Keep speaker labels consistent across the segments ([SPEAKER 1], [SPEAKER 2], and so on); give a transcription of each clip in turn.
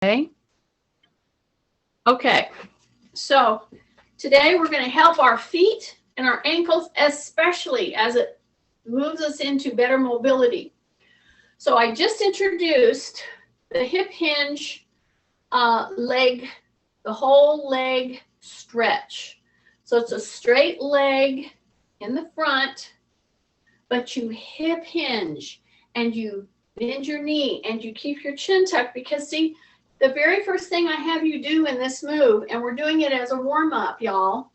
[SPEAKER 1] Okay. Okay. So today we're going to help our feet and our ankles, especially as it moves us into better mobility. So I just introduced the hip hinge leg, the whole leg stretch. So it's a straight leg in the front, but you hip hinge and you bend your knee and you keep your chin tucked, because see, the very first thing I have you do in this move, and we're doing it as a warm-up, y'all.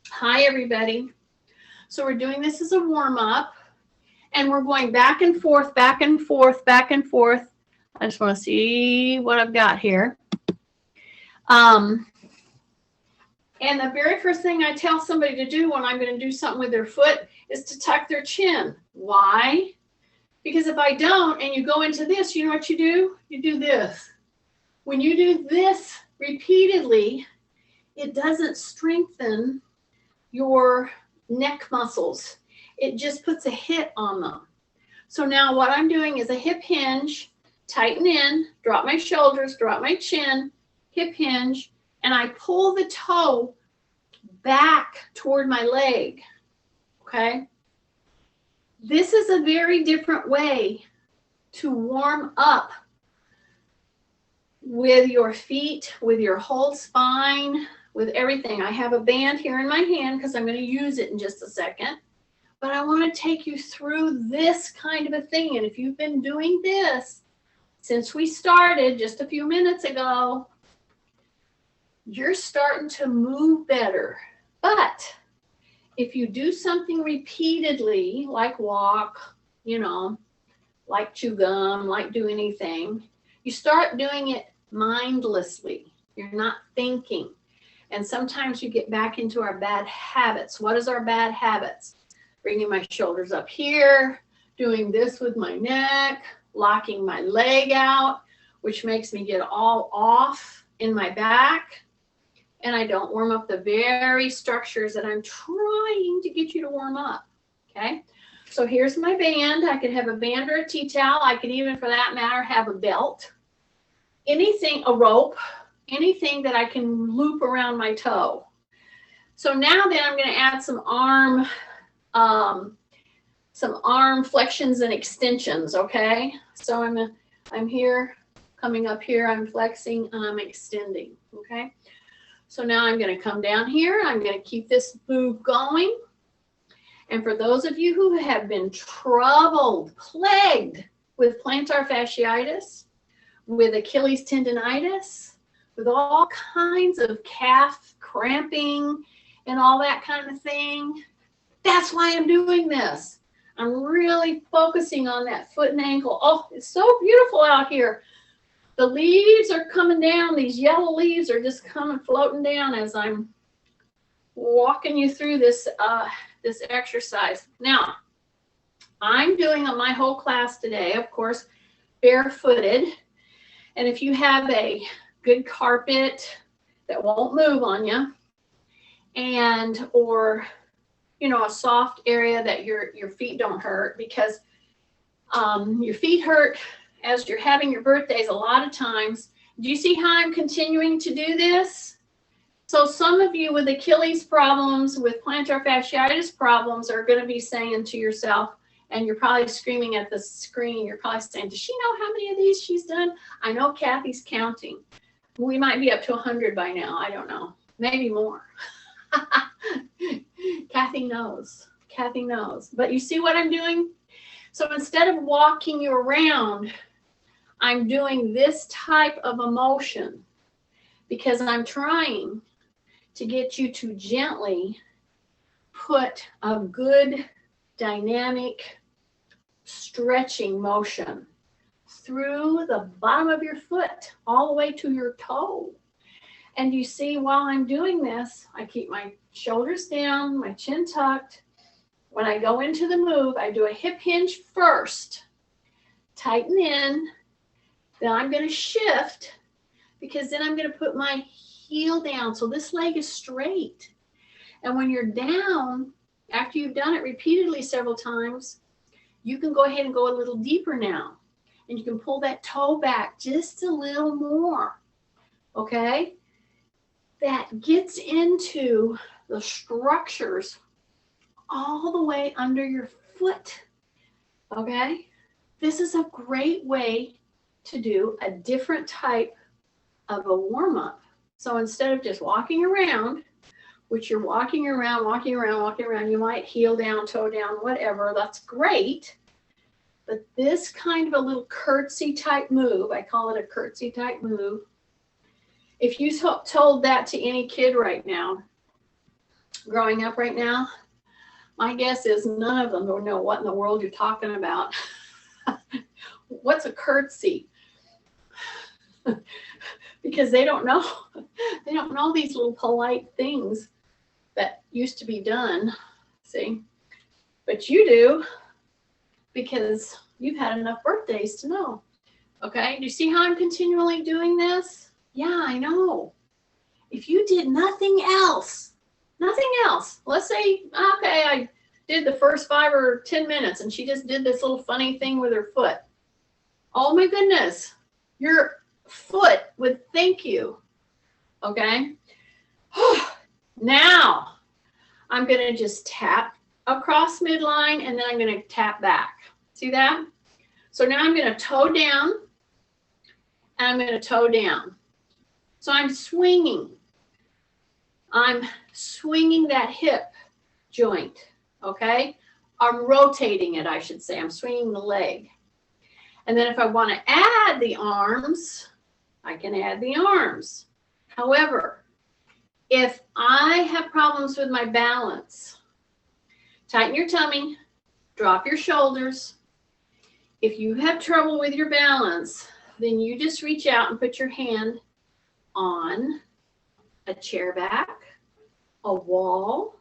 [SPEAKER 1] Hi, everybody. So we're doing this as a warm-up, and we're going back and forth, back and forth, back and forth. I just want to see what I've got here. And the very first thing I tell somebody to do when I'm going to do something with their foot is to tuck their chin. Why? Because if I don't, and you go into this, you know what you do? You do this. When you do this repeatedly, it doesn't strengthen your neck muscles. It just puts a hit on them. So now what I'm doing is a hip hinge, tighten in, drop my shoulders, drop my chin, hip hinge, and I pull the toe back toward my leg, okay? This is a very different way to warm up with your feet, with your whole spine, with everything. I have a band here in my hand because I'm going to use it in just a second. But I want to take you through this kind of a thing. And if you've been doing this since we started just a few minutes ago, you're starting to move better. But if you do something repeatedly, like walk, like chew gum, like do anything, you start doing it mindlessly. You're not thinking. And sometimes you get back into our bad habits. What is our bad habits? Bringing my shoulders up here, doing this with my neck, locking my leg out, which makes me get all off in my back. And I don't warm up the very structures that I'm trying to get you to warm up, okay? So here's my band. I could have a band or a tea towel. I could even, for that matter, have a belt. Anything, a rope, anything that I can loop around my toe. So now then I'm going to add some arm flexions and extensions, okay? So I'm here, coming up here, I'm flexing and I'm extending, okay? So now I'm going to come down here. I'm going to keep this move going. And for those of you who have been troubled, plagued with plantar fasciitis, with Achilles tendonitis, with all kinds of calf cramping and all that kind of thing, that's why I'm doing this. I'm really focusing on that foot and ankle. Oh, it's so beautiful out here. The leaves are coming down. These yellow leaves are just coming floating down as I'm walking you through this this exercise. Now, I'm doing my whole class today, of course, barefooted. And if you have a good carpet that won't move on you, and or a soft area that your feet don't hurt, because your feet hurt as you're having your birthdays a lot of times. Do you see how I'm continuing to do this? So some of you with Achilles problems, with plantar fasciitis problems, are going to be saying to yourself, and you're probably screaming at the screen, you're probably saying, does she know how many of these she's done? I know Kathy's counting. We might be up to 100 by now. I don't know. Maybe more. Kathy knows. Kathy knows. But you see what I'm doing? So instead of walking you around, I'm doing this type of a motion because I'm trying to get you to gently put a good dynamic stretching motion through the bottom of your foot all the way to your toe. And you see, while I'm doing this, I keep my shoulders down, my chin tucked. When I go into the move, I do a hip hinge first, tighten in, then I'm going to shift, because then I'm going to put my heel down so this leg is straight. And when you're down, after you've done it repeatedly several times, you can go ahead and go a little deeper now. And you can pull that toe back just a little more, okay? That gets into the structures all the way under your foot, okay? This is a great way to do a different type of a warm-up. So instead of just walking around, which you're walking around, you might heel down, toe down, whatever, that's great. But this kind of a little curtsy type move, I call it a curtsy type move. If you told that to any kid right now, growing up right now, my guess is none of them will know what in the world you're talking about. What's a curtsy? Because they don't know. They don't know these little polite things that used to be done, see? But you do, because you've had enough birthdays to know. Okay, do you see how I'm continually doing this? Yeah, I know. If you did nothing else, let's say, okay, I did the first 5 or 10 minutes and she just did this little funny thing with her foot. Oh my goodness, your foot would thank you, okay? Now, I'm gonna just tap across midline and then I'm gonna tap back. See that? So now I'm gonna toe down and I'm gonna toe down. So I'm swinging that hip joint, okay? I'm rotating it, I should say. I'm swinging the leg. And then if I want to add the arms, I can add the arms. However, if I have problems with my balance, tighten your tummy, drop your shoulders. If you have trouble with your balance, then you just reach out and put your hand on a chair back, a wall,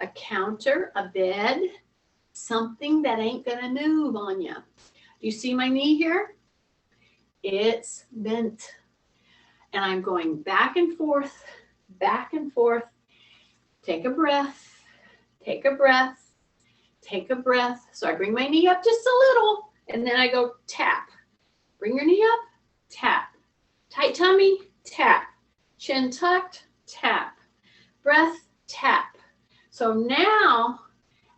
[SPEAKER 1] a counter, a bed, something that ain't gonna move on you. Do you see my knee here? It's bent. And I'm going back and forth, back and forth. Take a breath, take a breath, take a breath. So I bring my knee up just a little, and then I go tap. Bring your knee up, tap. Tight tummy, tap. Chin tucked, tap. Breath, tap. So now,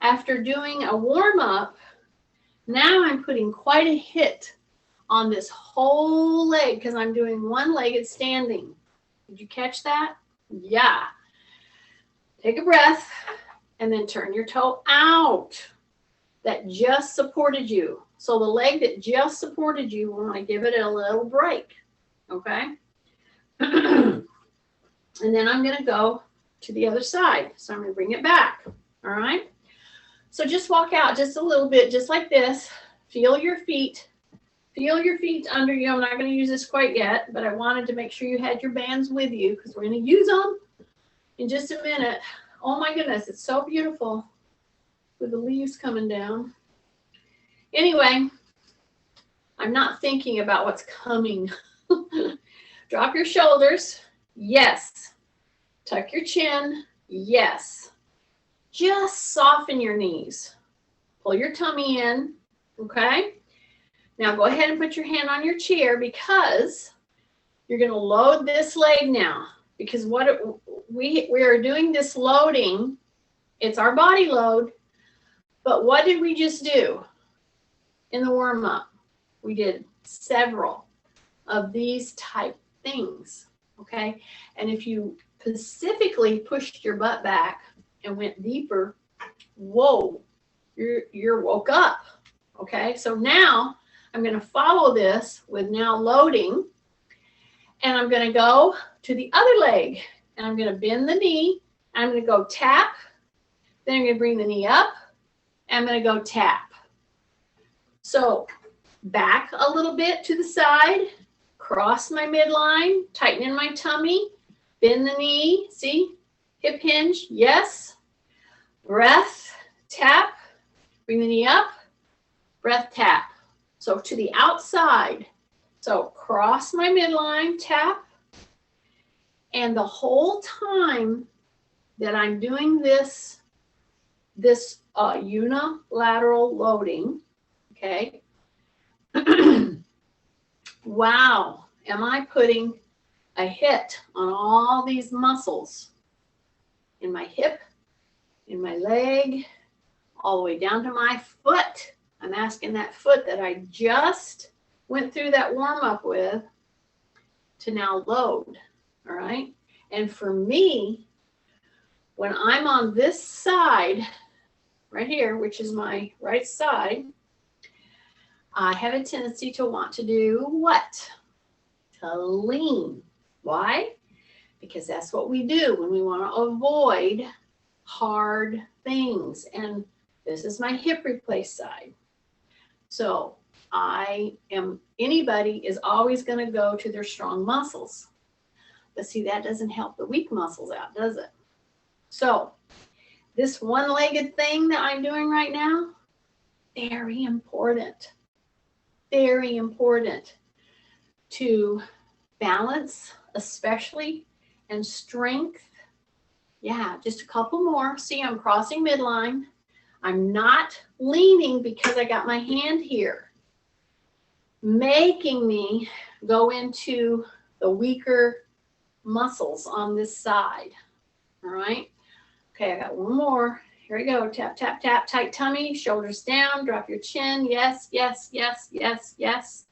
[SPEAKER 1] after doing a warm-up, now I'm putting quite a hit on this whole leg because I'm doing one-legged standing. Did you catch that? Yeah. Take a breath and then turn your toe out. That just supported you. So the leg that just supported you, we want to give it a little break. Okay? And then I'm going to go to the other side. So I'm going to bring it back. All right? So just walk out just a little bit, just like this. Feel your feet. Feel your feet under you. I'm not going to use this quite yet, but I wanted to make sure you had your bands with you because we're going to use them in just a minute. Oh my goodness, it's so beautiful with the leaves coming down. Anyway, I'm not thinking about what's coming. Drop your shoulders. Yes. Tuck your chin. Yes. Just soften your knees. Pull your tummy in. Okay? Now go ahead and put your hand on your chair because you're going to load this leg now. Because what we are doing this loading, it's our body load. But what did we just do in the warm-up? We did several of these type things. Okay? And if you specifically pushed your butt back and went deeper, whoa, you're woke up. Okay? So now I'm going to follow this with now loading, and I'm going to go to the other leg, and I'm going to bend the knee. I'm going to go tap, then I'm going to bring the knee up, and I'm going to go tap. So back a little bit to the side, cross my midline, tighten in my tummy, bend the knee, see, hip hinge, yes, breath, tap, bring the knee up, breath, tap. So to the outside. So cross my midline, tap. And the whole time that I'm doing this unilateral loading, okay, I'm wow, am I putting a hit on all these muscles in my hip, in my leg, all the way down to my foot. I'm asking that foot that I just went through that warm up with to now load, all right? And for me, when I'm on this side, right here, which is my right side, I have a tendency to want to do what? To lean. Why? Because that's what we do when we want to avoid hard things. And this is my hip replace side. So anybody is always going to go to their strong muscles. But see, that doesn't help the weak muscles out, does it? So this one-legged thing that I'm doing right now, very important. Very important to balance, especially, and strength. Yeah, just a couple more. See, I'm crossing midline. I'm not leaning because I got my hand here, making me go into the weaker muscles on this side. All right. Okay, I got one more. Here we go. Tap, tap, tap. Tight tummy, shoulders down. Drop your chin. Yes, yes, yes, yes, yes.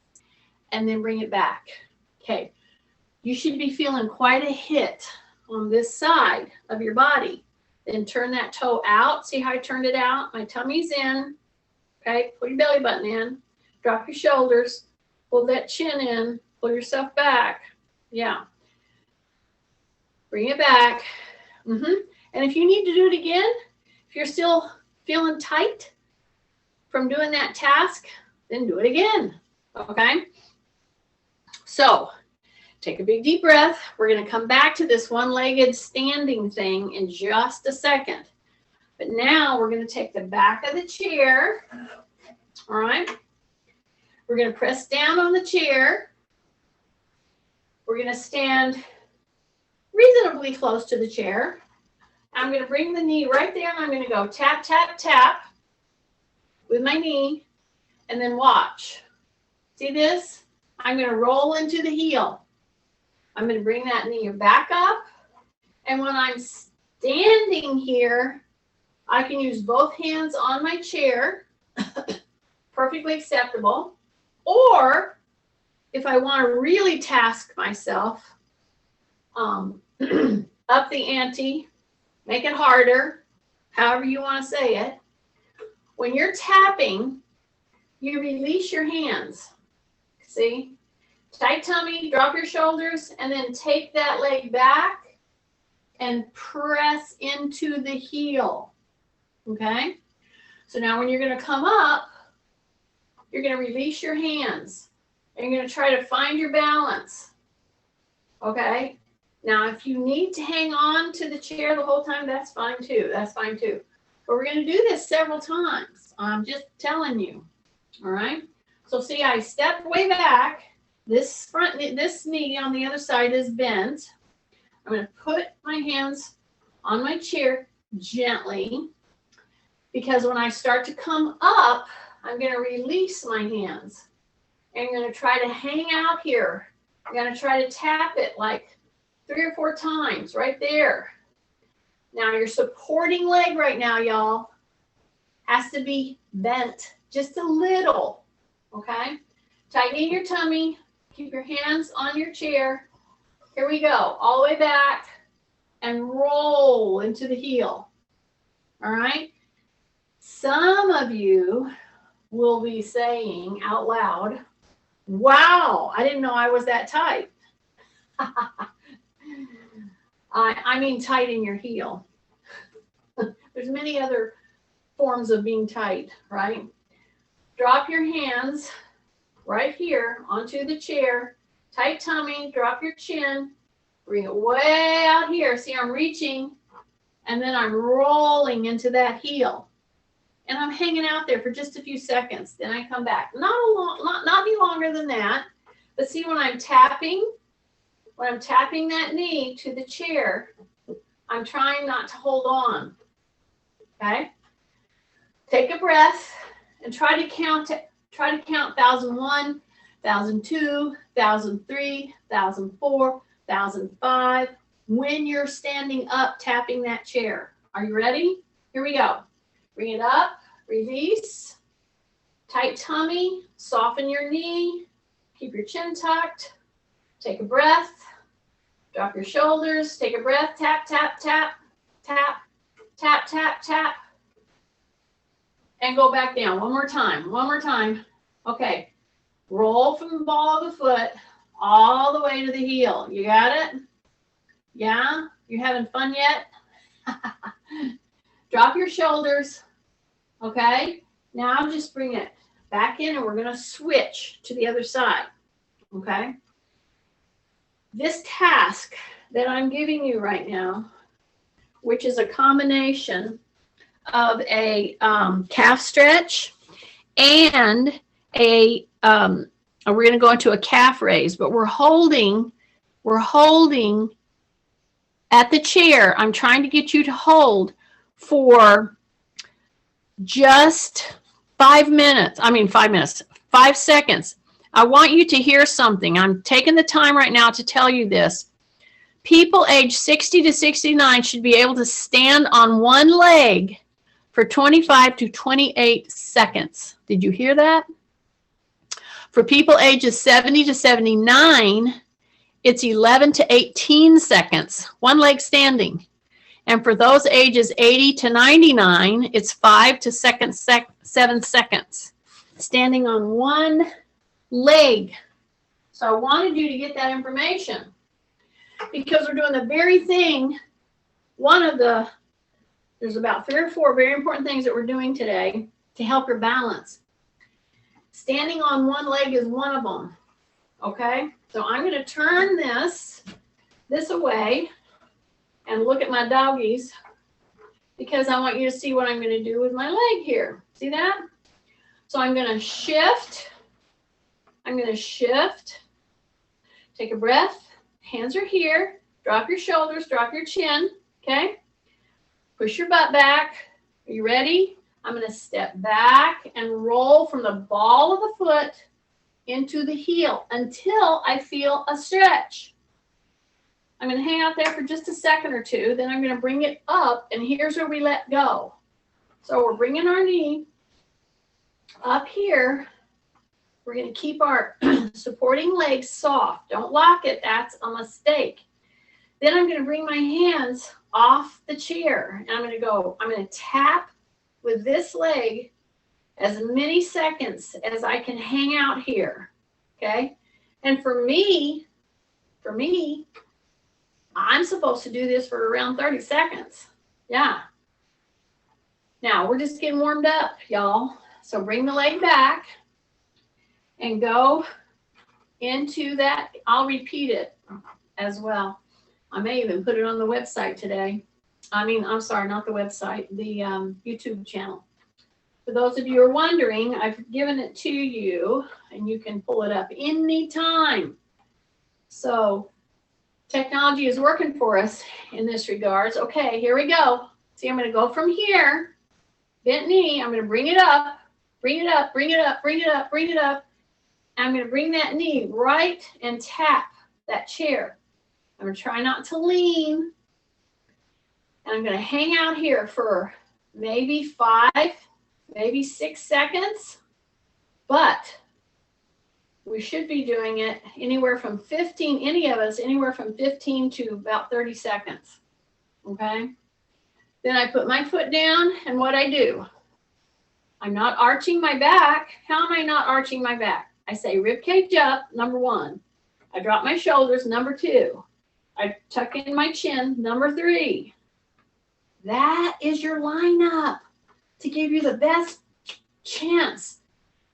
[SPEAKER 1] And then bring it back. Okay. You should be feeling quite a hit on this side of your body. Then turn that toe out. See how I turned it out? My tummy's in. Okay. Pull your belly button in. Drop your shoulders. Pull that chin in. Pull yourself back. Yeah. Bring it back. And if you need to do it again, if you're still feeling tight from doing that task, then do it again. Okay? So, take a big deep breath. We're going to come back to this one-legged standing thing in just a second. But now we're going to take the back of the chair. All right? We're going to press down on the chair. We're going to stand reasonably close to the chair. I'm going to bring the knee right there, and I'm going to go tap, tap, tap with my knee, and then watch. See this? I'm going to roll into the heel. I'm going to bring that knee back up, and when I'm standing here, I can use both hands on my chair, perfectly acceptable, or if I want to really task myself, up the ante, make it harder, however you want to say it. When you're tapping, you release your hands. See? Tight tummy, drop your shoulders, and then take that leg back and press into the heel. Okay? So now when you're going to come up, you're going to release your hands. And you're going to try to find your balance. Okay? Now, if you need to hang on to the chair the whole time, that's fine too. That's fine too. But we're going to do this several times. I'm just telling you. All right? So see, I step way back. This knee on the other side is bent. I'm going to put my hands on my chair gently, because when I start to come up, I'm going to release my hands. And I'm going to try to hang out here. I'm going to try to tap it like 3 or 4 times right there. Now your supporting leg right now, y'all, has to be bent just a little. Okay? Tighten your tummy. Keep your hands on your chair. Here we go. All the way back and roll into the heel. All right? Some of you will be saying out loud, wow, I didn't know I was that tight. I mean tight in your heel. There's many other forms of being tight, right? Drop your hands right here onto the chair. Tight tummy, drop your chin. Bring it way out here. See, I'm reaching, and then I'm rolling into that heel. And I'm hanging out there for just a few seconds. Then I come back. Not any longer than that. But see, when I'm tapping that knee to the chair, I'm trying not to hold on. Okay? Take a breath and try to count 1,001, 1,002, 1,003, 1,004, 1,005. When you're standing up, tapping that chair. Are you ready? Here we go. Bring it up, release, tight tummy, soften your knee, keep your chin tucked, take a breath, drop your shoulders, take a breath, tap, tap, tap, tap, tap, tap, tap, and go back down. One more time. Okay, roll from the ball of the foot all the way to the heel. You got it? Yeah? You having fun yet? Drop your shoulders. Okay, now just bring it back in and we're going to switch to the other side. Okay, this task that I'm giving you right now, which is a combination of a calf stretch and we're going to go into a calf raise, but we're holding at the chair. I'm trying to get you to hold for just 5 seconds. I want you to hear something. I'm taking the time right now to tell you this. People age 60 to 69 should be able to stand on one leg for 25 to 28 seconds. Did you hear that? For people ages 70 to 79, it's 11 to 18 seconds, one leg standing. And for those ages 80 to 99, it's 5 to 7 seconds, standing on one leg. So I wanted you to get that information because we're doing the very thing. There's about 3 or 4 very important things that we're doing today to help your balance. Standing on one leg is one of them. Okay, so I'm going to turn this away and look at my doggies because I want you to see what I'm going to do with my leg here. See that? So I'm going to shift. Take a breath. Hands are here. Drop your shoulders. Drop your chin. Okay? Push your butt back. Are you ready? I'm going to step back and roll from the ball of the foot into the heel until I feel a stretch. I'm going to hang out there for just a second or two. Then I'm going to bring it up, and here's where we let go. So we're bringing our knee up here. We're going to keep our supporting legs soft. Don't lock it. That's a mistake. Then I'm going to bring my hands off the chair, and I'm going to tap with this leg as many seconds as I can hang out here. Okay? And for me, I'm supposed to do this for around 30 seconds. Yeah. Now, we're just getting warmed up, y'all. So bring the leg back and go into that. I'll repeat it as well. I may even put it on the website today. I'm sorry, not the website, the YouTube channel. For those of you who are wondering, I've given it to you, and you can pull it up anytime. So technology is working for us in this regards. Okay, here we go. See, I'm going to go from here, bent knee. I'm going to bring it up. I'm going to bring that knee right and tap that chair. I'm going to try not to lean. And I'm going to hang out here for maybe 5, maybe 6 seconds. But we should be doing it anywhere from 15, any of us, anywhere from 15 to about 30 seconds. Okay? Then I put my foot down, and what I do, I'm not arching my back. How am I not arching my back? I say rib cage up, number 1. I drop my shoulders, number 2. I tuck in my chin, number 3. That is your lineup to give you the best chance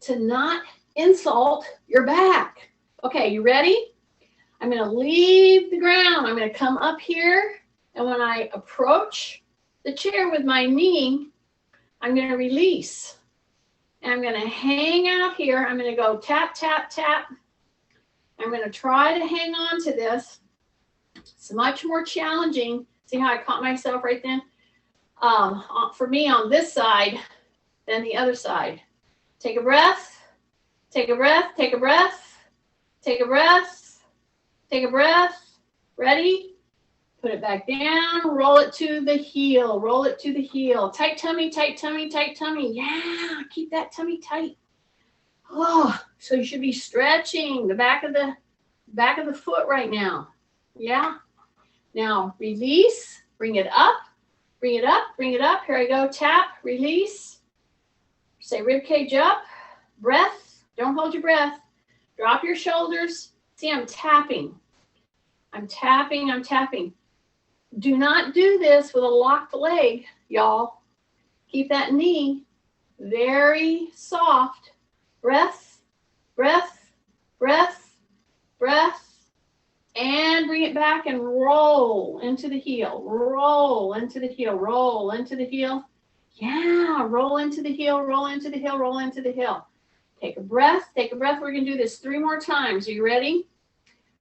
[SPEAKER 1] to not insult your back. Okay, you ready? I'm going to leave the ground. I'm going to come up here, and when I approach the chair with my knee, I'm going to release. And I'm going to hang out here. I'm going to go tap, tap, tap. I'm going to try to hang on to this. It's much more challenging. See how I caught myself right then? For me on this side than the other side. Take a breath. Take a breath. Take a breath. take a breath, take a breath. Ready? Put it back down, roll it to the heel, roll it to the heel. Tight tummy, tight tummy, tight tummy. Yeah, keep that tummy tight. Oh, so you should be stretching the back of the foot right now. Yeah. Now release, bring it up, bring it up, bring it up. Here I go. Tap, release. Say rib cage up, breath. Don't hold your breath. Drop your shoulders. See, I'm tapping. I'm tapping, I'm tapping. Do not do this with a locked leg, y'all. Keep that knee very soft. Breath, breath, breath, breath, and bring it back and roll into the heel. Roll into the heel, roll into the heel. Yeah, roll into the heel, roll into the heel, roll into the heel. Take a breath, take a breath. We're going to do this 3 more times. Are you ready?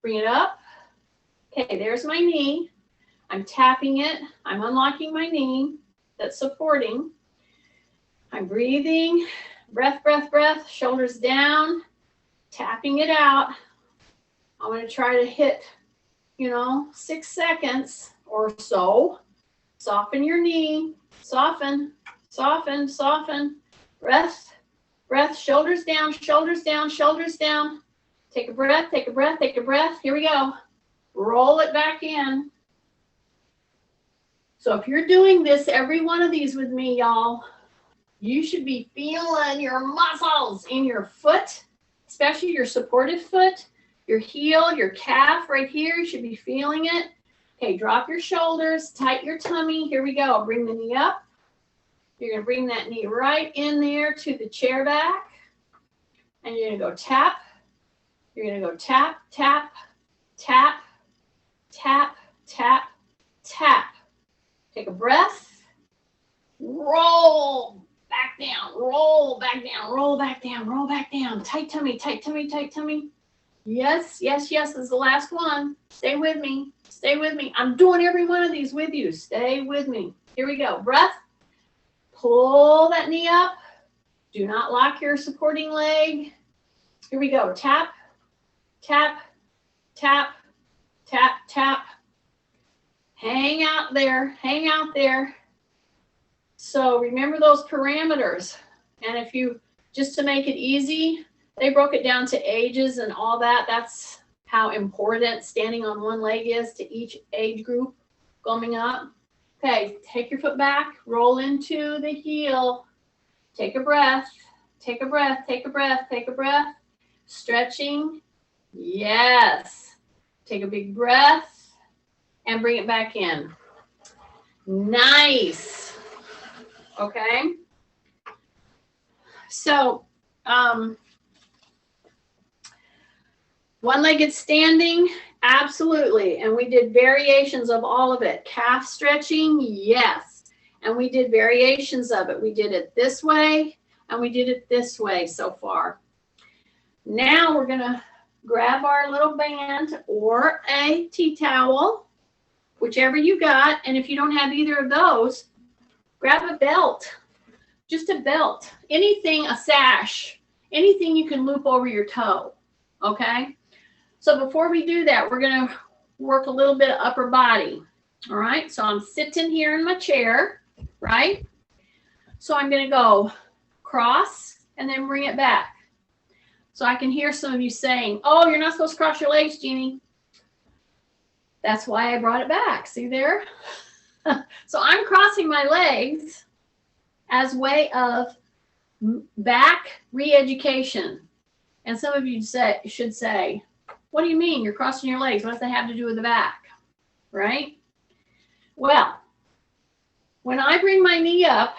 [SPEAKER 1] Bring it up. Okay, there's my knee. I'm tapping it. I'm unlocking my knee. That's supporting. I'm breathing. Breath, breath, breath. Shoulders down. Tapping it out. I'm going to try to hit, 6 seconds or so. Soften your knee. Soften, soften, soften. Breath, breath. Shoulders down, shoulders down, shoulders down. Take a breath, take a breath, take a breath. Here we go. Roll it back in. So if you're doing this, every one of these with me, y'all, you should be feeling your muscles in your foot, especially your supported foot, your heel, your calf right here. You should be feeling it. Okay, drop your shoulders, tighten your tummy. Here we go. Bring the knee up. You're going to bring that knee right in there to the chair back. And you're going to go tap. You're going to go tap, tap, tap, tap, tap, tap. Take a breath. Roll back down. Roll back down. Roll back down. Roll back down. Tight tummy, tight tummy, tight tummy. Yes, yes, yes. This is the last one. Stay with me. Stay with me. I'm doing every one of these with you. Stay with me. Here we go. Breath. Pull that knee up. Do not lock your supporting leg. Here we go. Tap, tap, tap, tap, tap. Hang out there. Hang out there. So remember those parameters. And if you, just to make it easy, they broke it down to ages and all that. That's how important standing on one leg is to each age group coming up. Okay, take your foot back, roll into the heel. Take a breath, take a breath, take a breath, take a breath. Stretching, yes. Take a big breath and bring it back in. Nice. Okay. So, one-legged standing, absolutely. And we did variations of all of it. Calf stretching, yes. And we did variations of it. We did it this way and we did it this way so far. Now we're going to grab our little band or a tea towel, whichever you got. And if you don't have either of those, grab a belt, just a belt, anything, a sash, anything you can loop over your toe, okay? So before we do that, we're going to work a little bit of upper body, all right? So I'm sitting here in my chair, right? So I'm going to go cross and then bring it back. So I can hear some of you saying, oh, you're not supposed to cross your legs, Jeannie. That's why I brought it back. See there? So I'm crossing my legs as way of back re-education. And some of you should say, what do you mean you're crossing your legs? What does that have to do with the back? Right? Well, when I bring my knee up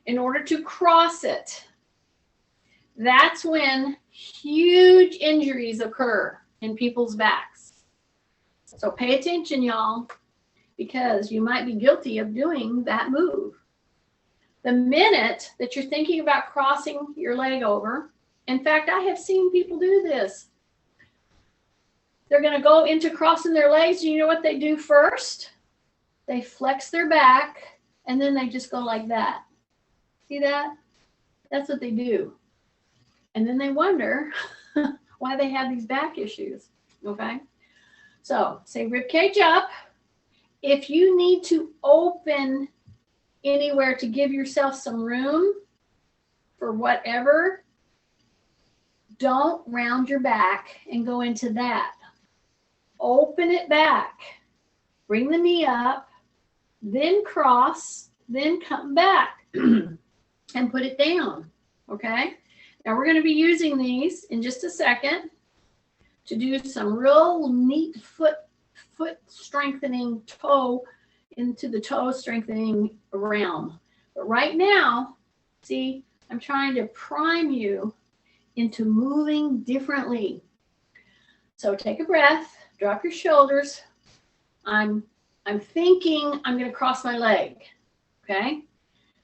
[SPEAKER 1] in order to cross it, that's when huge injuries occur in people's backs. So pay attention, y'all, because you might be guilty of doing that move. The minute that you're thinking about crossing your leg over, in fact, I have seen people do this. They're going to go into crossing their legs. And you know what they do first? They flex their back, and then they just go like that. See that? That's what they do. And then they wonder why they have these back issues. Okay. So say rib cage up. If you need to open anywhere to give yourself some room for whatever, don't round your back and go into that. Open it back. Bring the knee up, then cross, then come back and put it down. Okay? Now we're going to be using these in just a second to do some real neat foot strengthening into the toe strengthening realm. But right now, see, I'm trying to prime you into moving differently. So take a breath, drop your shoulders. I'm thinking I'm going to cross my leg. Okay?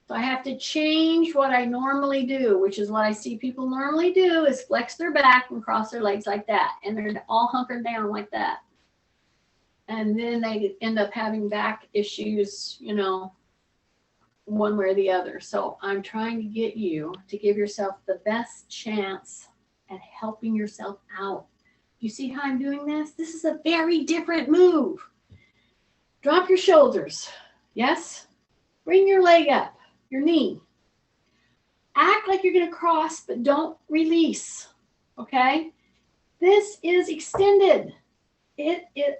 [SPEAKER 1] So I have to change what I normally do, which is what I see people normally do, is flex their back and cross their legs like that. And they're all hunkered down like that. And then they end up having back issues, you know, one way or the other. So I'm trying to get you to give yourself the best chance at helping yourself out. You see how I'm doing this? This is a very different move. Drop your shoulders. Yes? Bring your leg up, your knee. Act like you're going to cross, but don't release. Okay? This is extended.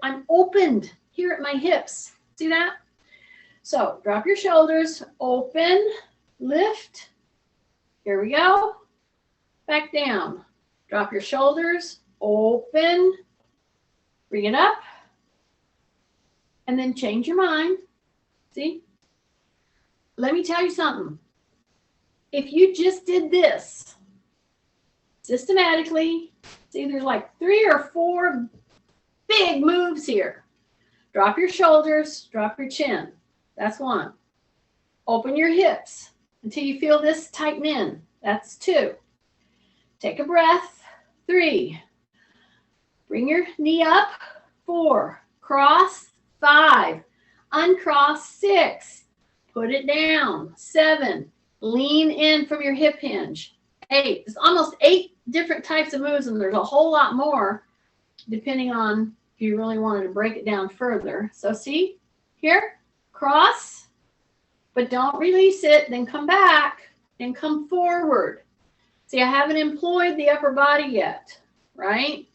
[SPEAKER 1] I'm opened here at my hips. See that? So drop your shoulders, open, lift. Here we go. Back down. Drop your shoulders, open, bring it up, and then change your mind. See? Let me tell you something. If you just did this systematically, see, there's like 3 or 4 big moves here. Drop your shoulders, drop your chin. That's 1. Open your hips until you feel this tighten in. That's 2. Take a breath. 3. Bring your knee up. 4. Cross. 5. Uncross. 6. Put it down. 7. Lean in from your hip hinge. 8. There's almost 8 different types of moves, and there's a whole lot more depending on if you really wanted to break it down further. So see, here, cross, but don't release it, then come back and come forward. See, I haven't employed the upper body yet, right?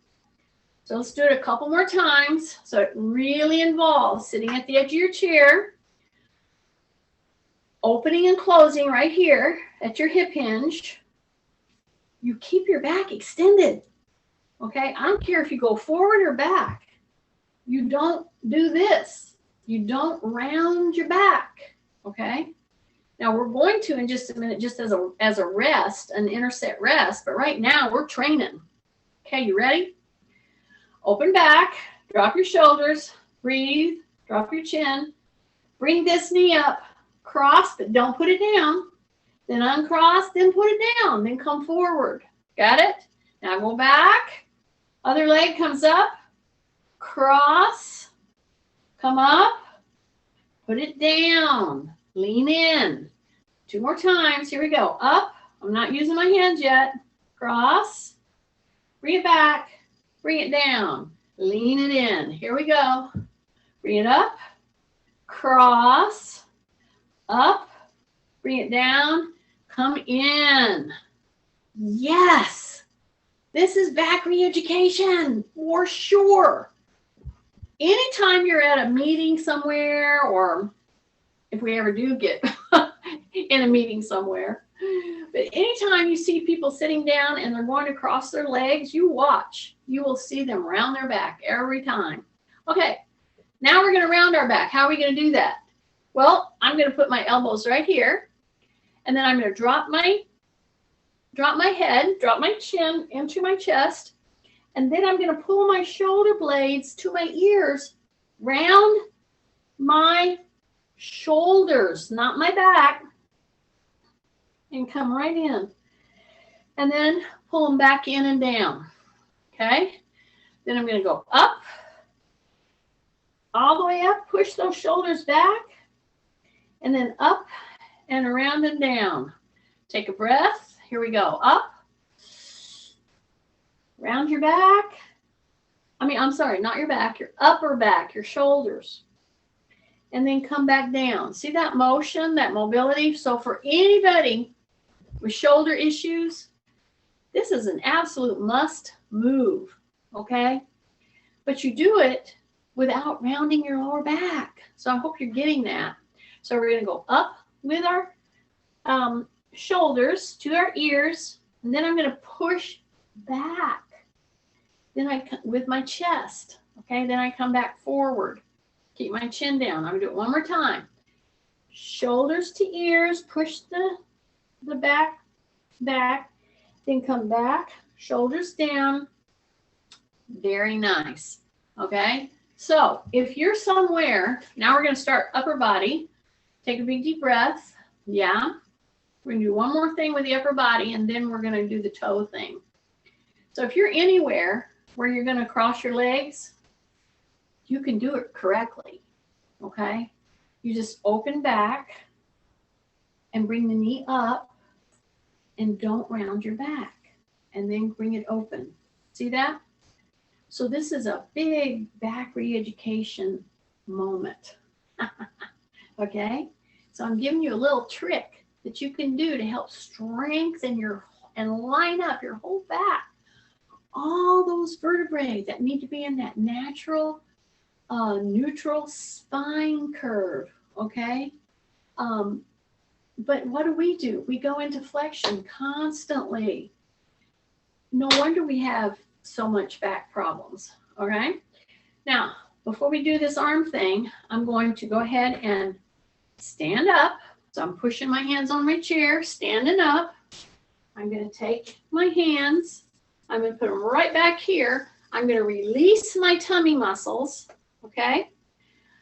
[SPEAKER 1] So let's do it a couple more times. So it really involves sitting at the edge of your chair, opening and closing right here at your hip hinge. You keep your back extended, okay? I don't care if you go forward or back. You don't do this. You don't round your back, okay? Now we're going to in just a minute, just as a rest, an interset rest, but right now we're training. Okay, you ready? Open back, drop your shoulders, breathe, drop your chin, bring this knee up, cross, but don't put it down. Then uncross, then put it down, then come forward. Got it? Now go back, other leg comes up, cross, come up, put it down, lean in. 2 more times. Here we go. Up. I'm not using my hands yet. Cross. Bring it back. Bring it down. Lean it in. Here we go. Bring it up. Cross. Up. Bring it down. Come in. Yes. This is back re-education for sure. Anytime you're at a meeting somewhere, or if we ever do get in a meeting somewhere, but anytime you see people sitting down and they're going to cross their legs, you watch. You will see them round their back every time. Okay, now we're going to round our back. How are we going to do that? Well, I'm going to put my elbows right here, and then I'm going to drop my head, drop my chin into my chest, and then I'm going to pull my shoulder blades to my ears, round my shoulders, not my back, and come right in. And then pull them back in and down. Okay? Then I'm going to go up, all the way up, push those shoulders back, and then up and around and down. Take a breath. Here we go. Up, Round your back. I'm sorry, not your back, your upper back, your shoulders. And then come back down. See that motion, that mobility? So for anybody with shoulder issues, this is an absolute must move, okay? But you do it without rounding your lower back. So I hope you're getting that. So we're gonna go up with our shoulders to our ears, and then I'm gonna push back. Then with my chest, okay? Then I come back forward. Keep my chin down. I'm gonna do it one more time. Shoulders to ears, push the back, then come back, shoulders down. Very nice, okay? So if you're somewhere, now we're gonna start upper body. Take a big deep breath, yeah. We're gonna do one more thing with the upper body, and then we're gonna do the toe thing. So if you're anywhere where you're gonna cross your legs, you can do it correctly, okay? You just open back and bring the knee up and don't round your back, and then bring it open. See that? So this is a big back re-education moment, okay? So I'm giving you a little trick that you can do to help strengthen and line up your whole back. All those vertebrae that need to be in that natural, neutral spine curve, okay? But what do? We go into flexion constantly. No wonder we have so much back problems, okay? Now, before we do this arm thing, I'm going to go ahead and stand up. So I'm pushing my hands on my chair, standing up. I'm going to take my hands. I'm going to put them right back here. I'm going to release my tummy muscles, okay?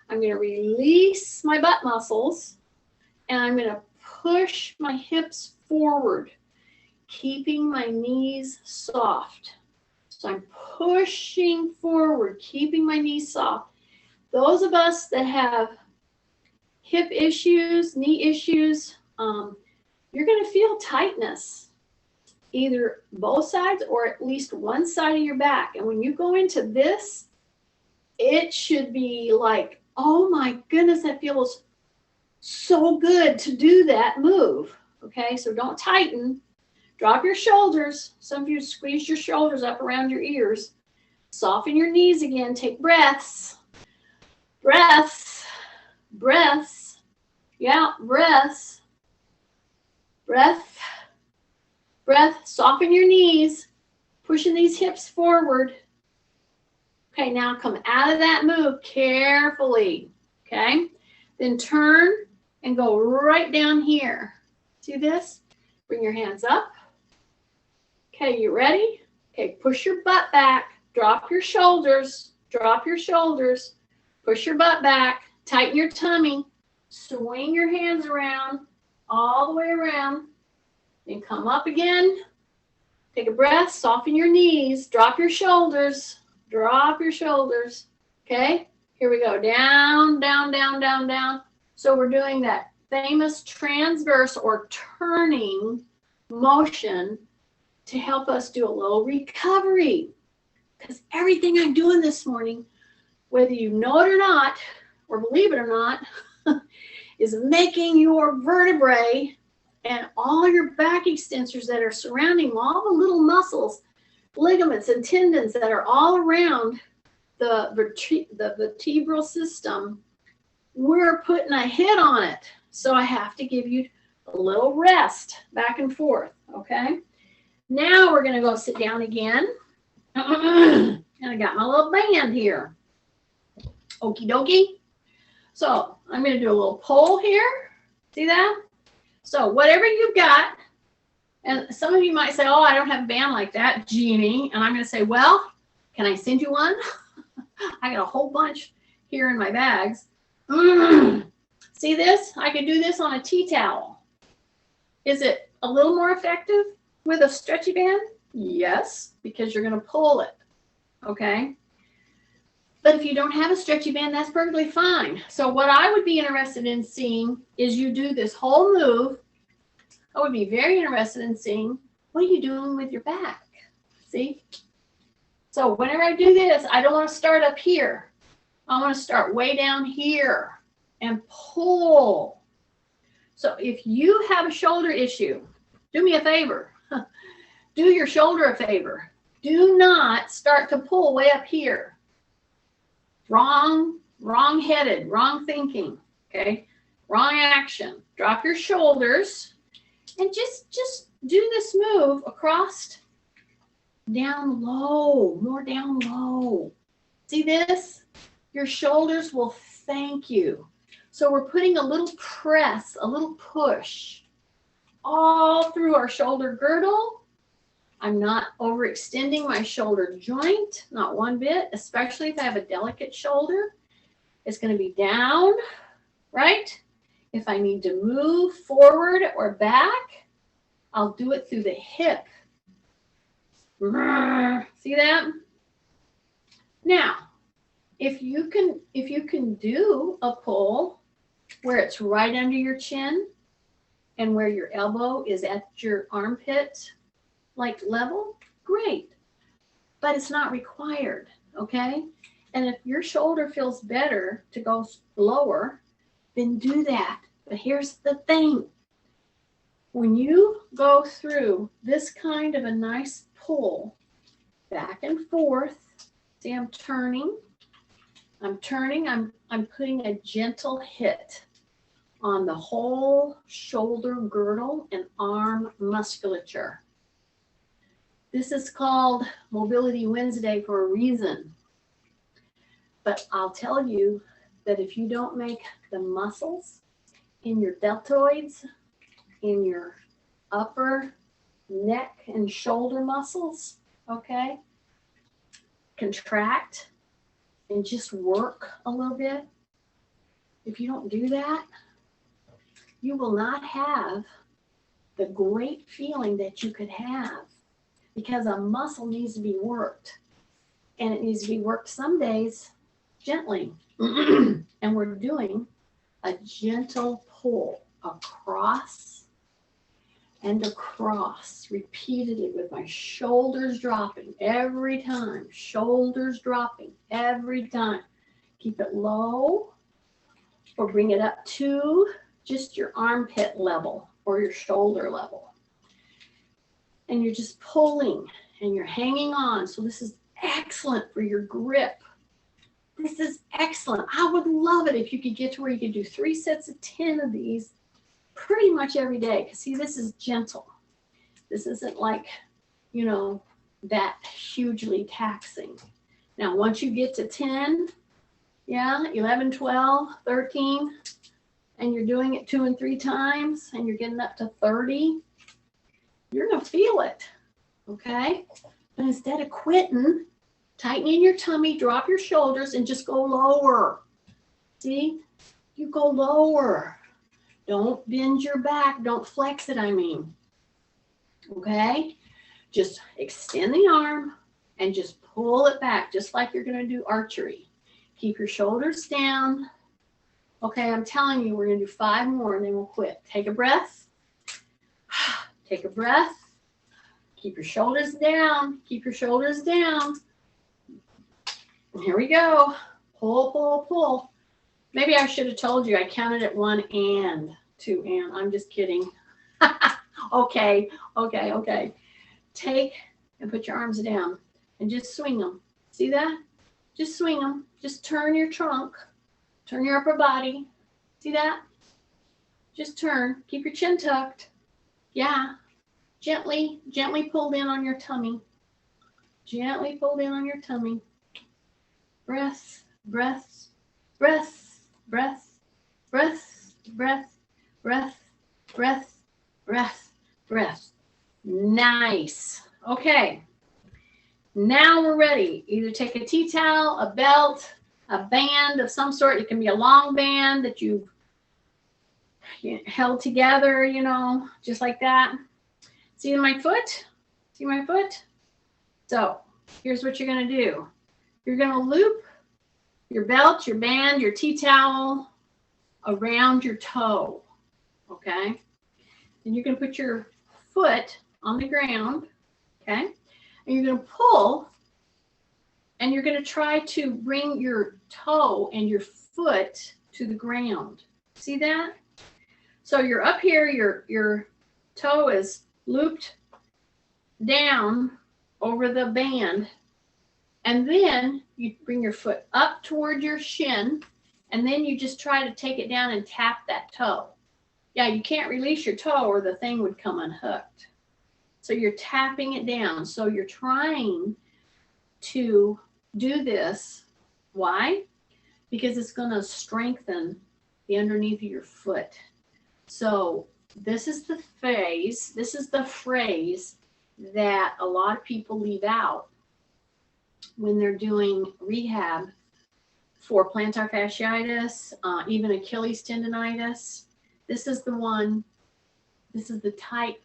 [SPEAKER 1] I'm going to release my butt muscles, and I'm going to push my hips forward, keeping my knees soft. So I'm pushing forward, keeping my knees soft. Those of us that have hip issues, knee issues, you're going to feel tightness, either both sides or at least one side of your back. And when you go into this, it should be like, oh my goodness, that feels so good to do that move. Okay, so don't tighten. Drop your shoulders. Some of you squeeze your shoulders up around your ears. Soften your knees again. Take breaths. Breaths. Breaths. Yeah, breaths. Breath. Breath. Soften your knees. Pushing these hips forward. Okay, now come out of that move carefully. Okay, then turn and go right down here. See this? Bring your hands up. Okay, you ready? Okay, push your butt back. Drop your shoulders. Drop your shoulders. Push your butt back. Tighten your tummy. Swing your hands around, all the way around. Then come up again. Take a breath. Soften your knees. Drop your shoulders. Drop your shoulders. Okay, here we go. Down, down, down, down, down. So we're doing that famous transverse or turning motion to help us do a little recovery. Because everything I'm doing this morning, whether you know it or not, or believe it or not, is making your vertebrae and all your back extensors that are surrounding all the little muscles, ligaments and tendons that are all around the vertebral system, we're putting a hit on it. So I have to give you a little rest back and forth, okay? Now we're going to go sit down again. And I got my little band here. Okie dokie. So I'm going to do a little pull here. See that? So whatever you've got, and some of you might say, oh, I don't have a band like that, Jeannie. And I'm going to say, well, can I send you one? I got a whole bunch here in my bags. See this? I can do this on a tea towel. Is it a little more effective with a stretchy band? Yes, because you're going to pull it. Okay? But if you don't have a stretchy band, that's perfectly fine. So what I would be interested in seeing is you do this whole move. I would be very interested in seeing what are you doing with your back. See? So whenever I do this, I don't want to start up here. I want to start way down here and pull. So if you have a shoulder issue, do me a favor. Do your shoulder a favor. Do not start to pull way up here. Wrong-headed, wrong thinking, okay? Wrong action. Drop your shoulders and just do this move across, down low, more down low. See this? Your shoulders will thank you. So we're putting a little press, a little push all through our shoulder girdle. I'm not overextending my shoulder joint, not one bit, especially if I have a delicate shoulder. It's going to be down, right? If I need to move forward or back, I'll do it through the hip. See that? Now, if you can do a pull where it's right under your chin and where your elbow is at your armpit, like level, great. But it's not required, okay? And if your shoulder feels better to go lower, then do that. But here's the thing. When you go through this kind of a nice pull, back and forth, see I'm turning, I'm putting a gentle hit on the whole shoulder girdle and arm musculature. This is called Mobility Wednesday for a reason. But I'll tell you that if you don't make the muscles in your deltoids, in your upper neck and shoulder muscles, okay, contract and just work a little bit, if you don't do that, you will not have the great feeling that you could have, because a muscle needs to be worked, and it needs to be worked some days gently. And we're doing a gentle pull across and across repeatedly with my shoulders dropping every time, shoulders dropping every time. Keep it low or bring it up to just your armpit level or your shoulder level. And you're just pulling and you're hanging on. So this is excellent for your grip. This is excellent. I would love it if you could get to where you could do 3 sets of 10 of these pretty much every day. Because see, this is gentle. This isn't like, you know, that hugely taxing. Now, once you get to 10, 11, 12, 13, and you're doing it 2 and 3 times, and you're getting up to 30, you're going to feel it, okay? But instead of quitting, tighten in your tummy, drop your shoulders, and just go lower. See? You go lower. Don't bend your back. Don't flex it, I mean. Okay? Just extend the arm and just pull it back, just like you're going to do archery. Keep your shoulders down. Okay, I'm telling you, we're going to do 5 more, and then we'll quit. Take a breath. Take a breath. Keep your shoulders down. Keep your shoulders down. Here we go. Pull, pull, pull. Maybe I should have told you I counted at 1 and 2 and. I'm just kidding. Okay. Take and put your arms down and just swing them. See that? Just swing them. Just turn your trunk. Turn your upper body. See that? Just turn. Keep your chin tucked. Yeah. Gently pulled in on your tummy. Gently pulled in on your tummy. Breath, breath, breath, breath, breath, breath, breath, breath, breath, breath. Nice. Okay. Now we're ready. Either take a tea towel, a belt, a band of some sort. It can be a long band that you've held together, you know, just like that. See my foot? See my foot? So here's what you're going to do. You're going to loop your belt, your band, your tea towel around your toe, okay? Then you're going to put your foot on the ground, okay? And you're going to pull And you're going to try to bring your toe and your foot to the ground. See that? So you're up here, your toe is looped down over the band, and then you bring your foot up toward your shin, and then you just try to take it down and tap that toe. Yeah, you can't release your toe or the thing would come unhooked. So you're tapping it down. So you're trying to do this. Why? Because it's going to strengthen the underneath of your foot. So this is the phrase that a lot of people leave out when they're doing rehab for plantar fasciitis, even Achilles tendonitis. This is the type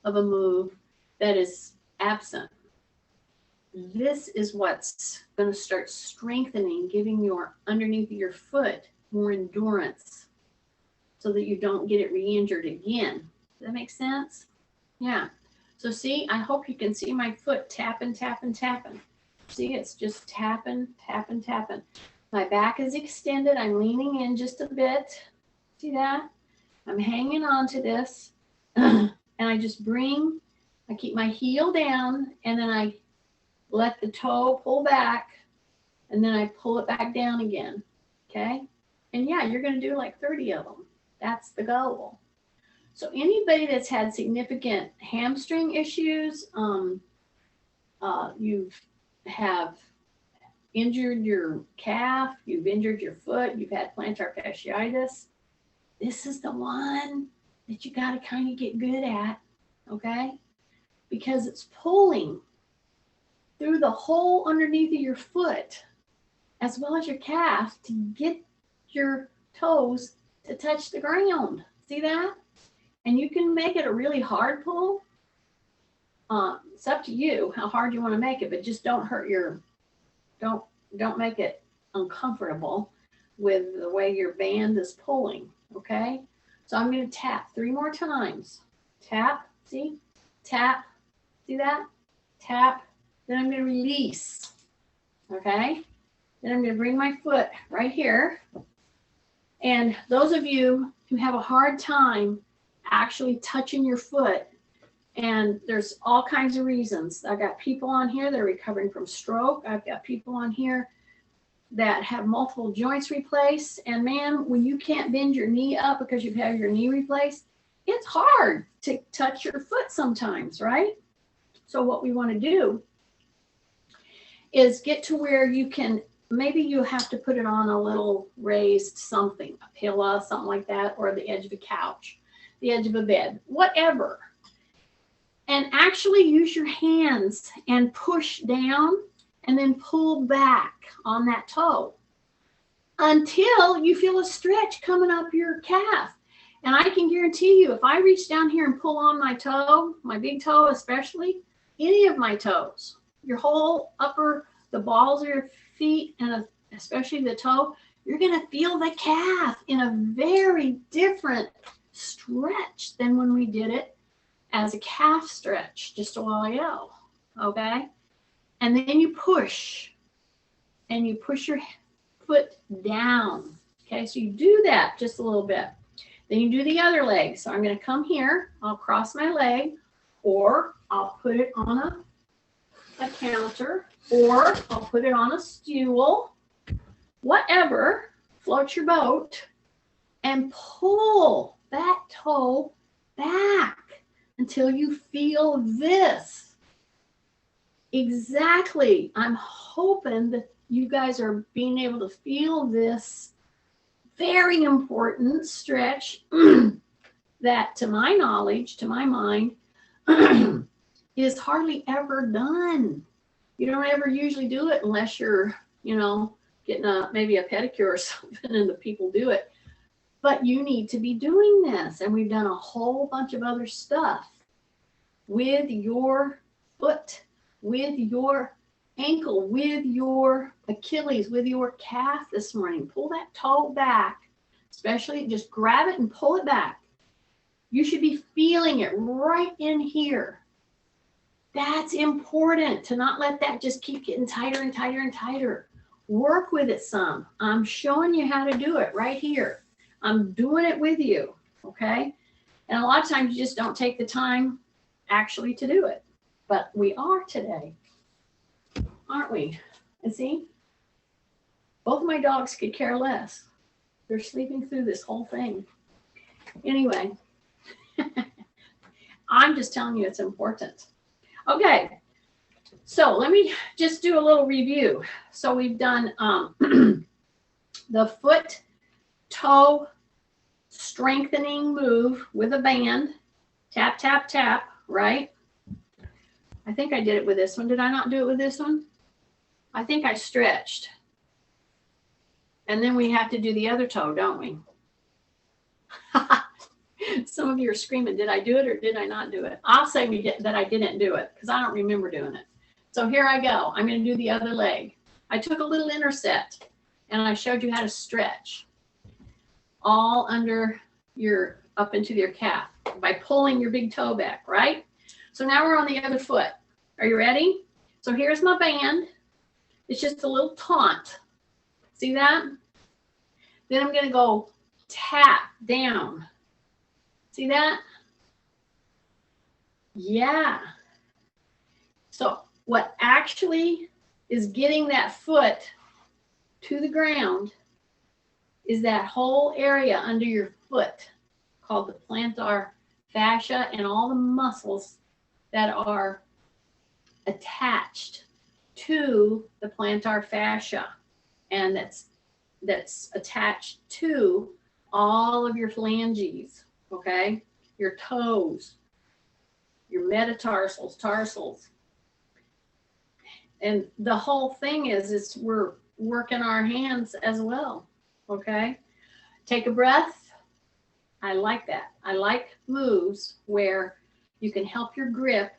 [SPEAKER 1] of a move that is absent. This is what's going to start strengthening, giving your underneath of your foot more endurance so that you don't get it re-injured again. Does that make sense? Yeah. So see, I hope you can see my foot tapping, tapping, tapping. See, it's just tapping, tapping, tapping. My back is extended. I'm leaning in just a bit. See that? I'm hanging on to this. And I keep my heel down, and then I let the toe pull back, and then I pull it back down again. Okay? And yeah, you're going to do like 30 of them. That's the goal. So anybody that's had significant hamstring issues, you have injured your calf, you've injured your foot, you've had plantar fasciitis, this is the one that you got to kind of get good at, okay? Because it's pulling through the hole underneath of your foot as well as your calf to get your toes to touch the ground. See that? And you can make it a really hard pull. It's up to you how hard you want to make it, but just don't hurt don't make it uncomfortable with the way your band is pulling, okay? So I'm going to tap 3 more times. Tap, see? Tap, see that? Tap, then I'm going to release, okay? Then I'm going to bring my foot right here. And those of you who have a hard time actually touching your foot, and there's all kinds of reasons. I've got people on here that are recovering from stroke. I've got people on here that have multiple joints replaced. And man, when you can't bend your knee up because you've had your knee replaced, it's hard to touch your foot sometimes, right? So what we want to do is get to where you can, maybe you have to put it on a little raised something, a pillow, something like that, or the edge of a couch, the edge of a bed, whatever. And actually use your hands and push down and then pull back on that toe until you feel a stretch coming up your calf. And I can guarantee you, if I reach down here and pull on my toe, my big toe especially, any of my toes, your whole upper, the balls of your feet, and especially the toe, you're going to feel the calf in a very different stretch than when we did it as a calf stretch just a while ago, okay? And then you push, and you push your foot down, okay? So you do that just a little bit. Then you do the other leg. So I'm going to come here, I'll cross my leg, or I'll put it on a counter, or I'll put it on a stool, whatever, float your boat, and pull that toe back until you feel this. Exactly. I'm hoping that you guys are being able to feel this very important stretch that, to my knowledge, to my mind, is hardly ever done. You don't ever usually do it unless you're, getting maybe a pedicure or something, and the people do it. But you need to be doing this. And we've done a whole bunch of other stuff with your foot, with your ankle, with your Achilles, with your calf this morning. Pull that toe back, especially just grab it and pull it back. You should be feeling it right in here. That's important to not let that just keep getting tighter and tighter and tighter. Work with it some. I'm showing you how to do it right here. I'm doing it with you, okay? And a lot of times you just don't take the time actually to do it. But we are today, aren't we? And see, both of my dogs could care less. They're sleeping through this whole thing. Anyway, I'm just telling you it's important. Okay, so let me just do a little review. So we've done the foot toe strengthening move with a band. Tap, tap, tap, right? I think I did it with this one. Did I not do it with this one? I think I stretched. And then we have to do the other toe, don't we? Some of you are screaming, did I do it or did I not do it? I'll say that I didn't do it because I don't remember doing it. So here I go. I'm going to do the other leg. I took a little interset and I showed you how to stretch all under your, up into your calf by pulling your big toe back, right? So now we're on the other foot. Are you ready? So here's my band. It's just a little taunt. See that? Then I'm going to go tap down. See that? Yeah. So what actually is getting that foot to the ground is that whole area under your foot called the plantar fascia and all the muscles that are attached to the plantar fascia. And that's attached to all of your phalanges. Okay, your toes, your metatarsals, tarsals. And the whole thing is we're working our hands as well. Okay, take a breath. I like that. I like moves where you can help your grip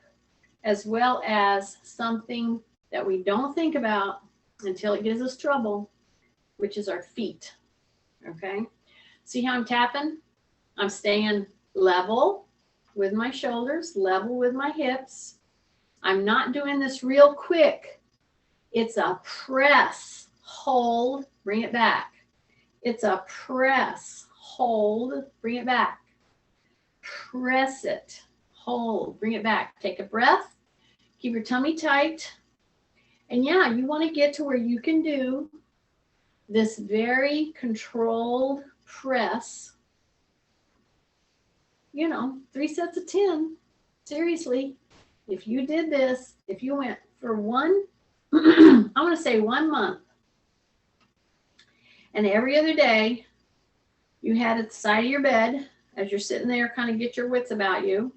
[SPEAKER 1] as well as something that we don't think about until it gives us trouble, which is our feet. Okay, see how I'm tapping? I'm staying level with my shoulders, level with my hips. I'm not doing this real quick. It's a press, hold, bring it back. It's a press, hold, bring it back. Press it, hold, bring it back. Take a breath, keep your tummy tight. And yeah, you want to get to where you can do this very controlled press. 3 sets of 10. Seriously, if you did this, if you went for one, I'm going to say 1 month, and every other day you had at the side of your bed, as you're sitting there, kind of get your wits about you,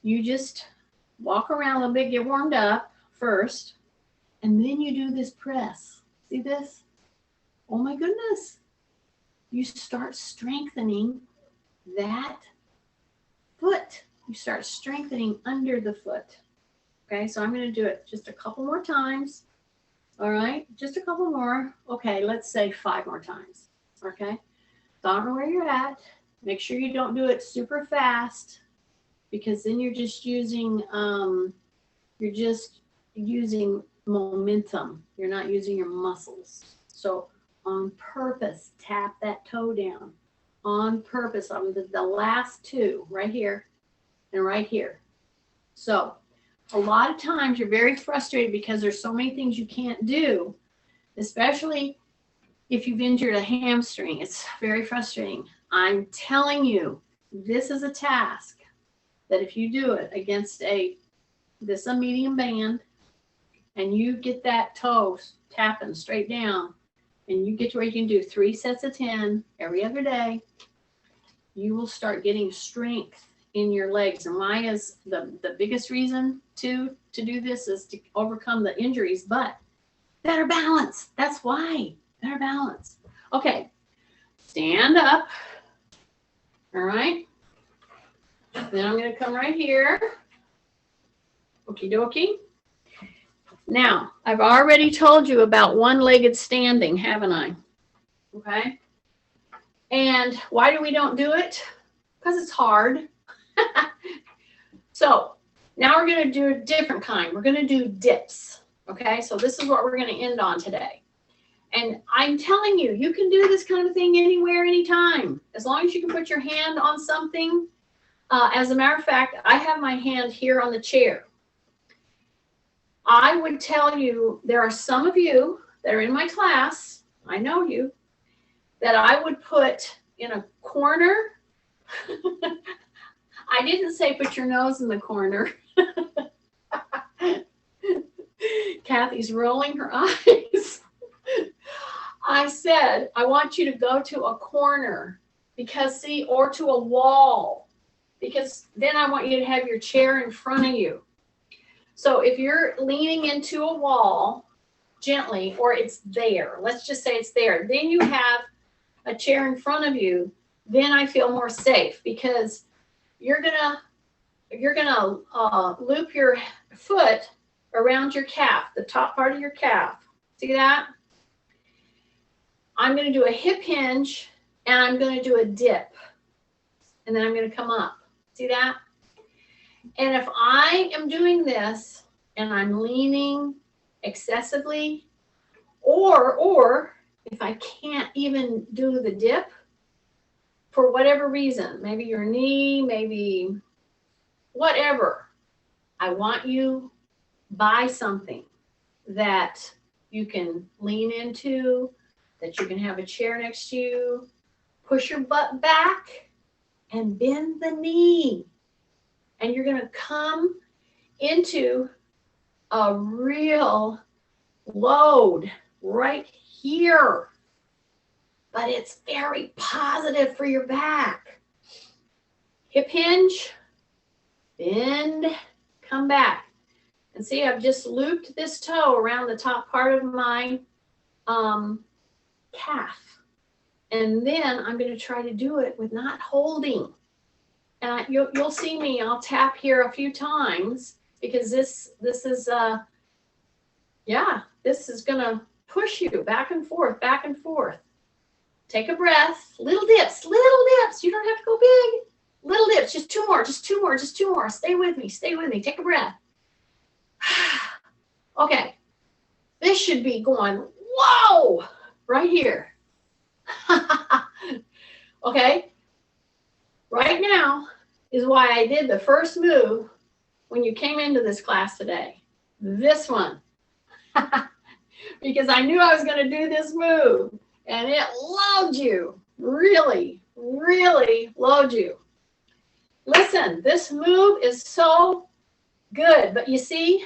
[SPEAKER 1] you just walk around a little bit, get warmed up first, and then you do this press. See this? Oh my goodness. You start strengthening that foot. You start strengthening under the foot. Okay, so I'm going to do it just a couple more times. All right, just a couple more. Okay, let's say 5 more times. Okay, so I don't know where you're at. Make sure you don't do it super fast because then you're just using momentum. You're not using your muscles. So on purpose, tap that toe down. On purpose on the last 2 right here and right here. So a lot of times you're very frustrated because there's so many things you can't do, especially if you've injured a hamstring. It's very frustrating. I'm telling you, this is a task that if you do it against a medium band and you get that toe tapping straight down and you get to where you can do 3 sets of 10 every other day, you will start getting strength in your legs. And why is the biggest reason to do this is to overcome the injuries, but better balance. That's why. Better balance. Okay, stand up. All right. Then I'm going to come right here. Okie dokie. Now, I've already told you about one-legged standing, haven't I? Okay. And why do we don't do it? Because it's hard. So Now we're going to do a different kind. We're going to do dips. Okay, so this is what we're going to end on today. And I'm telling you, you can do this kind of thing anywhere, anytime, as long as you can put your hand on something. As a matter of fact, I have my hand here on the chair. I would tell you, there are some of you that are in my class, I know you, that I would put in a corner. I didn't say put your nose in the corner. Kathy's rolling her eyes. I said, I want you to go to a corner because see, or to a wall, because then I want you to have your chair in front of you. So if you're leaning into a wall gently, or it's there, let's just say it's there, then you have a chair in front of you, then I feel more safe because you're gonna loop your foot around your calf, the top part of your calf. See that? I'm going to do a hip hinge and I'm going to do a dip. And then I'm going to come up. See that? And if I am doing this and I'm leaning excessively, or if I can't even do the dip for whatever reason, maybe your knee, maybe whatever, I want you buy something that you can lean into, that you can have a chair next to you, push your butt back and bend the knee. And you're going to come into a real load right here. But it's very positive for your back. Hip hinge, bend, come back. And see, I've just looped this toe around the top part of my calf. And then I'm going to try to do it with not holding. And you'll see me, I'll tap here a few times because this is going to push you back and forth, back and forth. Take a breath, little dips. You don't have to go big. Little dips, just two more. Stay with me. Take a breath. Okay, this should be going, whoa, right here. Okay, right now is why I did the first move when you came into this class today. This one. Because I knew I was going to do this move. And it loads you. Really, really loads you. Listen, this move is so good. But you see,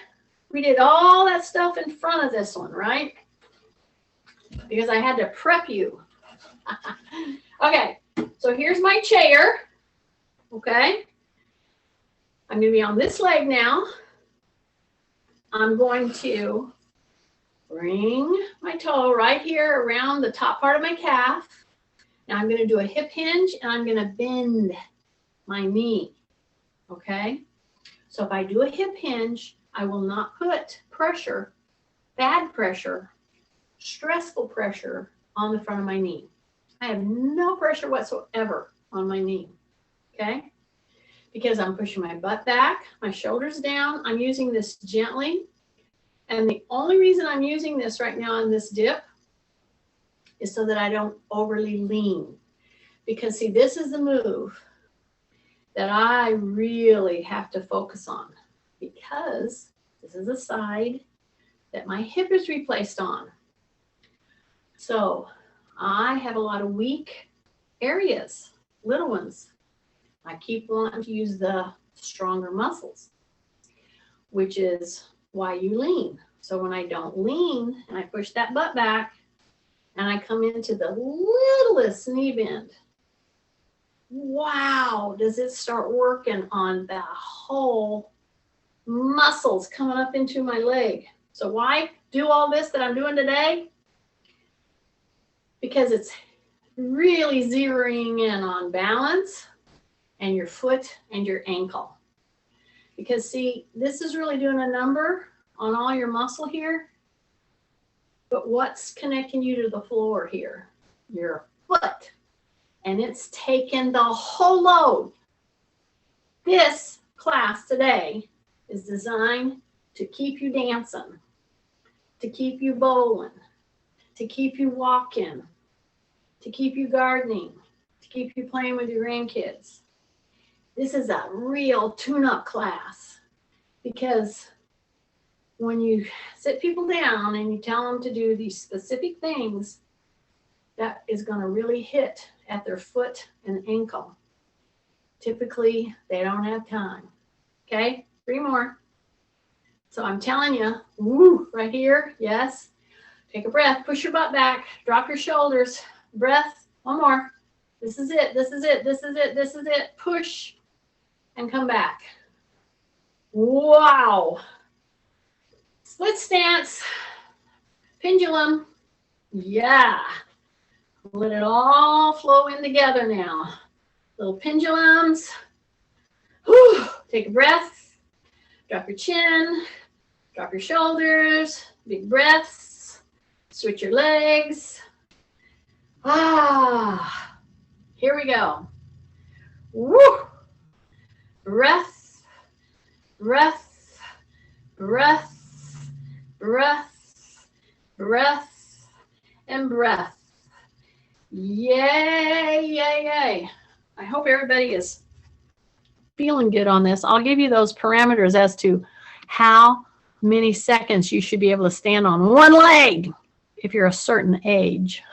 [SPEAKER 1] we did all that stuff in front of this one, right? Because I had to prep you. Okay, so here's my chair. Okay. I'm going to be on this leg now. I'm going to bring my toe right here around the top part of my calf. Now I'm going to do a hip hinge and I'm going to bend my knee. Okay. So if I do a hip hinge, I will not put pressure, bad pressure, stressful pressure on the front of my knee. I have no pressure whatsoever on my knee. Okay. Because I'm pushing my butt back, my shoulders down. I'm using this gently. And the only reason I'm using this right now on this dip is so that I don't overly lean. Because see, this is the move that I really have to focus on. Because this is the side that my hip is replaced on. So I have a lot of weak areas, little ones. I keep wanting to use the stronger muscles, which is why you lean. So when I don't lean and I push that butt back and I come into the littlest knee bend, wow, does it start working on the whole muscles coming up into my leg. So why do all this that I'm doing today? Because it's really zeroing in on balance and your foot and your ankle. Because see, this is really doing a number on all your muscle here. But what's connecting you to the floor here? Your foot. And it's taken the whole load. This class today is designed to keep you dancing, to keep you bowling, to keep you walking, to keep you gardening, to keep you playing with your grandkids. This is a real tune-up class, because when you sit people down and you tell them to do these specific things, that is going to really hit at their foot and ankle. Typically, they don't have time. Okay, 3 more. So I'm telling you, woo, right here, yes. Take a breath, push your butt back, drop your shoulders, breath, 1 more. This is it, this is it, this is it, this is it. Push and come back. Wow. Split stance, pendulum. Yeah. Let it all flow in together now. Little pendulums. Whew. Take a breath. Drop your chin. Drop your shoulders. Big breaths. Switch your legs. Ah. Here we go. Woo. Breath. Breath. Breath. Breath. Breath. And breath. Yay, yay, yay. I hope everybody is feeling good on this. I'll give you those parameters as to how many seconds you should be able to stand on one leg if you're a certain age.